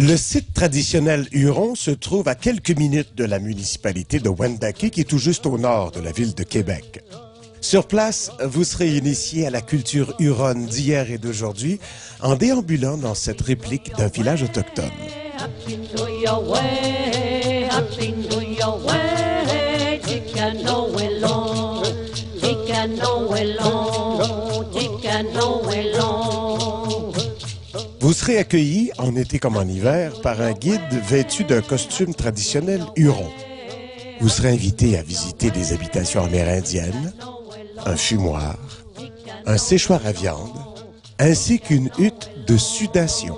Le site traditionnel Huron se trouve à quelques minutes de la municipalité de Wendake, qui est tout juste au nord de la ville de Québec. Sur place, vous serez initié à la culture huronne d'hier et d'aujourd'hui en déambulant dans cette réplique d'un village autochtone. Vous serez accueilli, en été comme en hiver, par un guide vêtu d'un costume traditionnel huron. Vous serez invité à visiter des habitations amérindiennes, un fumoir, un séchoir à viande, ainsi qu'une hutte de sudation.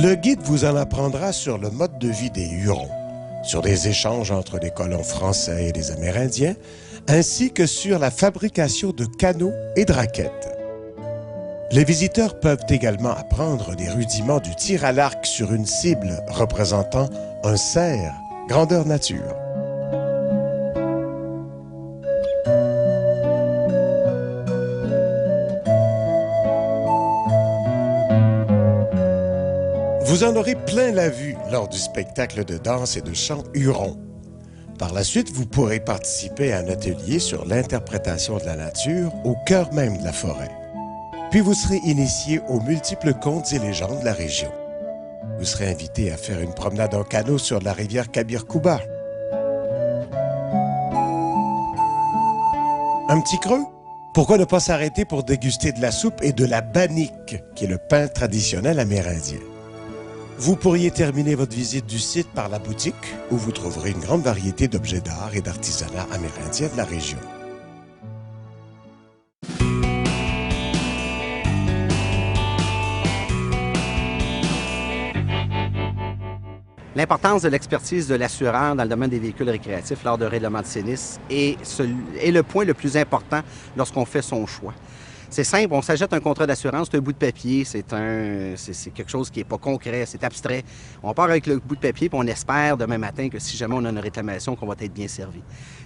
Le guide vous en apprendra sur le mode de vie des Hurons, sur des échanges entre les colons français et les Amérindiens, ainsi que sur la fabrication de canots et de raquettes. Les visiteurs peuvent également apprendre des rudiments du tir à l'arc sur une cible représentant un cerf, grandeur nature. Vous en aurez plein la vue lors du spectacle de danse et de chant huron. Par la suite, vous pourrez participer à un atelier sur l'interprétation de la nature au cœur même de la forêt. Puis vous serez initié aux multiples contes et légendes de la région. Vous serez invité à faire une promenade en canot sur la rivière Kabirkouba. Un petit creux? Pourquoi ne pas s'arrêter pour déguster de la soupe et de la bannique, qui est le pain traditionnel amérindien? Vous pourriez terminer votre visite du site par la boutique, où vous trouverez une grande variété d'objets d'art et d'artisanat amérindien de la région. L'importance de l'expertise de l'assureur dans le domaine des véhicules récréatifs lors de règlement de sinistre est le point le plus important lorsqu'on fait son choix. C'est simple, on s'achète un contrat d'assurance, c'est un bout de papier, c'est quelque chose qui n'est pas concret, c'est abstrait. On part avec le bout de papier puis on espère demain matin que si jamais on a une réclamation, qu'on va être bien servi.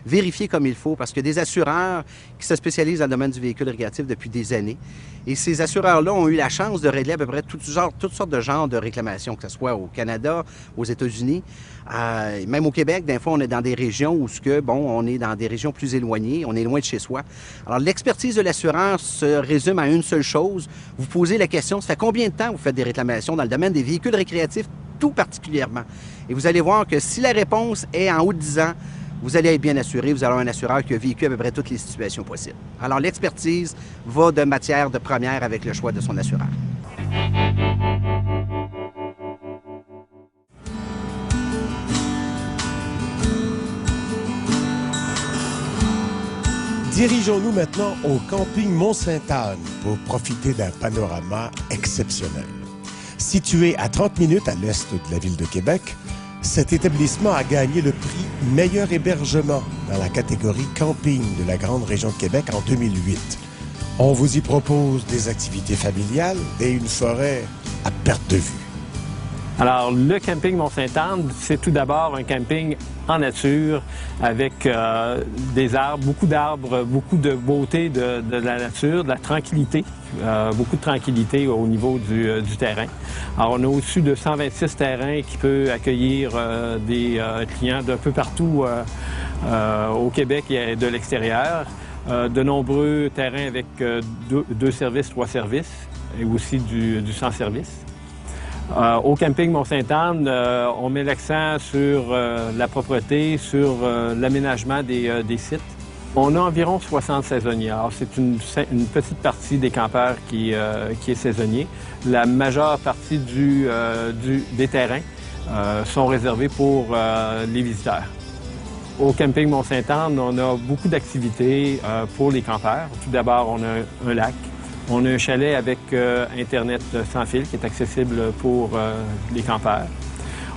Vérifiez comme il faut, parce que des assureurs qui se spécialisent dans le domaine du véhicule récréatif depuis des années. Et ces assureurs-là ont eu la chance de régler à peu près toutes sortes de genres de réclamations, que ce soit au Canada, aux États-Unis, même au Québec. Des fois, on est dans des régions où on est dans des régions plus éloignées, on est loin de chez soi. Alors, l'expertise de l'assureur se résume à une seule chose. Vous posez la question, ça fait combien de temps vous faites des réclamations dans le domaine des véhicules récréatifs, tout particulièrement? Et vous allez voir que si la réponse est en haut de 10 ans, vous allez être bien assuré, vous allez avoir un assureur qui a vécu à peu près toutes les situations possibles. Alors, l'expertise va de matière de première avec le choix de son assureur. Dirigeons-nous maintenant au camping Mont-Sainte-Anne pour profiter d'un panorama exceptionnel. Situé à 30 minutes à l'est de la ville de Québec, cet établissement a gagné le prix Meilleur hébergement dans la catégorie camping de la grande région de Québec en 2008. On vous y propose des activités familiales et une forêt à perte de vue. Alors, le camping Mont-Sainte-Anne, c'est tout d'abord un camping en nature avec des arbres, beaucoup de beauté de la nature, de la tranquillité, beaucoup de tranquillité au niveau du terrain. Alors, on a au-dessus de 126 terrains qui peuvent accueillir des clients d'un peu partout au Québec et de l'extérieur. De nombreux terrains avec 2 services, 3 services et aussi du sans-service. Au camping Mont-Sainte-Anne, on met l'accent sur la propreté, sur l'aménagement des sites. On a environ 60 saisonniers. Alors, c'est une petite partie des campeurs qui est saisonnier. La majeure partie des terrains sont réservés pour les visiteurs. Au camping Mont-Sainte-Anne, on a beaucoup d'activités pour les campeurs. Tout d'abord, on a un lac. On a un chalet avec Internet sans fil qui est accessible pour les campeurs.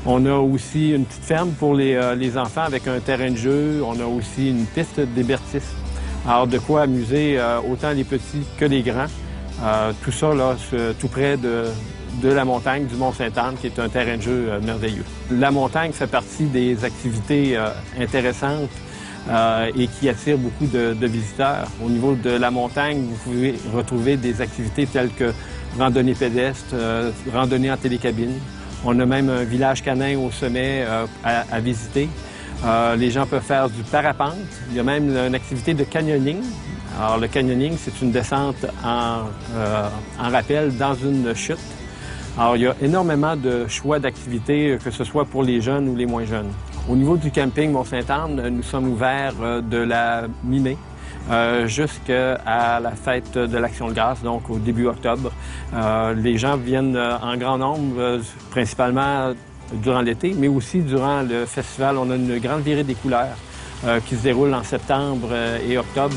On a aussi une petite ferme pour les enfants avec un terrain de jeu. On a aussi une piste d'hébertisme. Alors, de quoi amuser autant les petits que les grands Tout ça, là, tout près de la montagne du Mont-Sainte-Anne, qui est un terrain de jeu merveilleux. La montagne fait partie des activités intéressantes et qui attire beaucoup de visiteurs. Au niveau de la montagne, vous pouvez retrouver des activités telles que randonnée pédestre, randonnée en télécabine. On a même un village canin au sommet à visiter. Les gens peuvent faire du parapente. Il y a même une activité de canyoning. Alors, le canyoning, c'est une descente en rappel dans une chute. Alors, il y a énormément de choix d'activités, que ce soit pour les jeunes ou les moins jeunes. Au niveau du camping Mont-Sainte-Anne, nous sommes ouverts de la mi-mai jusqu'à la fête de l'Action de grâce, donc au début octobre. Les gens viennent en grand nombre, principalement durant l'été, mais aussi durant le festival. On a une grande virée des couleurs qui se déroule en septembre et octobre.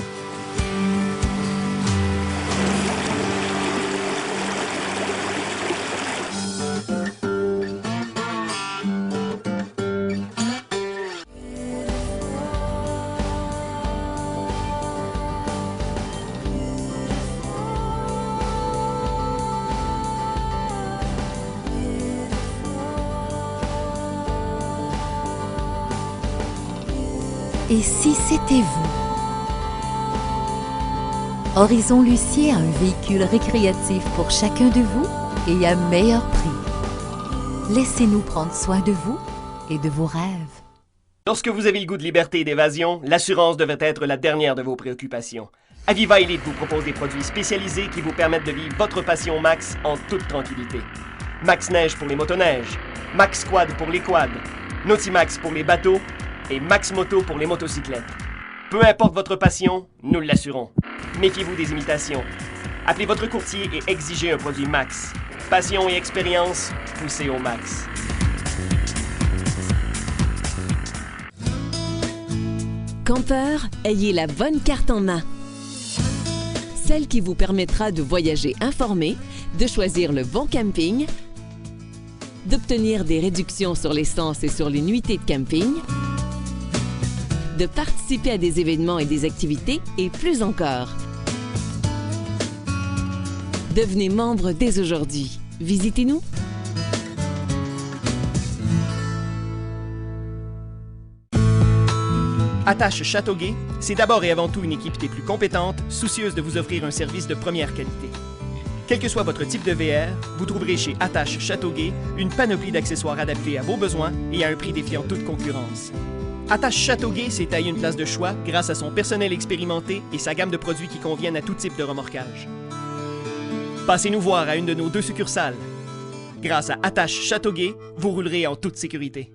Et si c'était vous? Horizon Lucier a un véhicule récréatif pour chacun de vous et à meilleur prix. Laissez-nous prendre soin de vous et de vos rêves. Lorsque vous avez le goût de liberté et d'évasion, l'assurance devrait être la dernière de vos préoccupations. Aviva Elite vous propose des produits spécialisés qui vous permettent de vivre votre passion max en toute tranquillité. Max Neige pour les motoneiges, Max Quad pour les quads, Nautimax pour les bateaux et Max Moto pour les motocyclettes. Peu importe votre passion, nous l'assurons. Méfiez-vous des imitations. Appelez votre courtier et exigez un produit Max. Passion et expérience, poussez au max. Campeur, ayez la bonne carte en main. Celle qui vous permettra de voyager informé, de choisir le bon camping, d'obtenir des réductions sur l'essence et sur les nuitées de camping, de participer à des événements et des activités et plus encore. Devenez membre dès aujourd'hui. Visitez-nous. Attache Châteauguay, c'est d'abord et avant tout une équipe des plus compétentes, soucieuse de vous offrir un service de première qualité. Quel que soit votre type de VR, vous trouverez chez Attache Châteauguay une panoplie d'accessoires adaptés à vos besoins et à un prix défiant toute concurrence. Attache Châteauguay s'est taillé une place de choix grâce à son personnel expérimenté et sa gamme de produits qui conviennent à tout type de remorquage. Passez-nous voir à une de nos 2 succursales. Grâce à Attache Châteauguay, vous roulerez en toute sécurité.